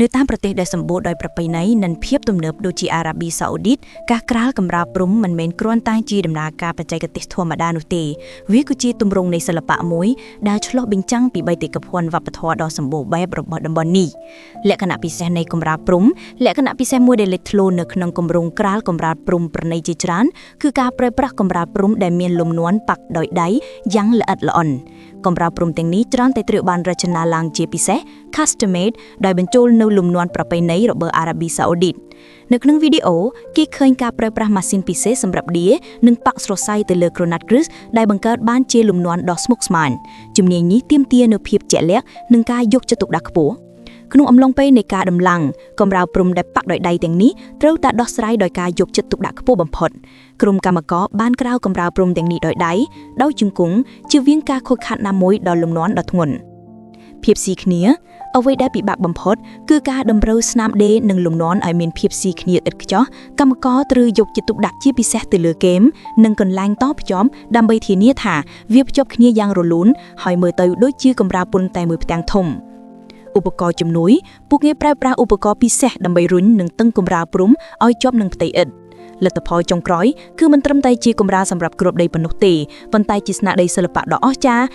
នៅតាមប្រទេសដែលសម្បូរដោយប្រពៃណីនិងភាពទំនើបដូចជាអារ៉ាប៊ីសាអូឌីតការក្រាលកម្រាលព្រំមិនមែនគ្រាន់តែជាដំណើរការបច្ចេកទេសធម្មតានោះទេវាគឺជាទម្រង់នៃសិល្បៈមួយដែលឆ្លុះបញ្ចាំងពីបេតិកភណ្ឌវប្បធម៌ដ៏សម្បូរបែបរបស់តំបន់នេះលក្ខណៈពិសេសនៃកម្រាលព្រំលក្ខណៈពិសេសមួយដែលលេចធ្លោនៅក្នុងគម្រោងក្រាលកម្រាលព្រំប្រណីជាច្រើនគឺការប្រើប្រាស់កម្រាលព្រំដែលមានលំនាំប៉ាក់ដោយដៃយ៉ាងល្អិតល្អន់កម្រាលព្រំទាំងនេះច្រើនតែត្រូវបានរចនាឡើងជាពិសេស custom made ដោយបញ្ចូលនៅលំនាំប្រពៃណីរបស់អារ៉ាប៊ីសាអូឌីតនៅក្នុងវីដេអូគេឃើញការប្រើប្រាស់ម៉ាស៊ីនពិសេសសម្រាប់ដៀនិងប៉ាក់ស្រសៃទៅលើក្រណាត់គ្រឹះដែលបង្កើតបានជាលំនាំដ៏ស្មុគស្មាញជំនាញនេះទាមទារនូវភាពជាក់លាក់និងការយកចិត្តទុកដាក់ខ្ពស់ក្នុងអំឡុងពេលនៃការដំឡើងកម្រាលព្រំដែលប៉ាក់ដោយដៃទាំងនេះត្រូវតែដោះស្រាយដោយការយកចិត្តទុកដាក់ខ្ពស់បំផុតក្រុមកម្មករបានក្រាលកម្រាលព្រំទាំងនេះដោយដៃដោយជង្គង់ជៀសវាងការខូចខាតណាមួយដល់លំនាំដ៏ធ្ងន់ភាពស៊ីគ្នាអ្វីដែលពិបាកបំផុតគឺការតម្រូវស្នាមដេរនិងលំនាំឲ្យមានភាពស៊ីគ្នាឥតខ្ចោះកម្មករត្រូវយកចិត្តទុកដាក់ជាពិសេសទៅលើគែមនិងកន្លែងតភ្ជាប់ដើម្បីធានាថាវាភ្ជាប់គ្នាយ៉ាងរលូនហើយមើលទៅដូចជាកម្រាលព្រំតែមួយផ្ទាំងធំឧបករណ៍ជំនួយពួកគេប្រើប្រាស់ឧបករណ៍ពិសេសដើម្បីរុញនិងតឹងកម្រាលព្រំឲ្យជាប់នឹងផ្ទៃឥដ្ឋលទ្ធផលចុងក្រោយគឺមិនត្រឹមតែជាកម្រាលសម្រាប់គ្របដីប៉ុណ្ណោះទេប៉ុន្តែជាស្នាដៃសិល្បៈដ៏អស្ចារ្យ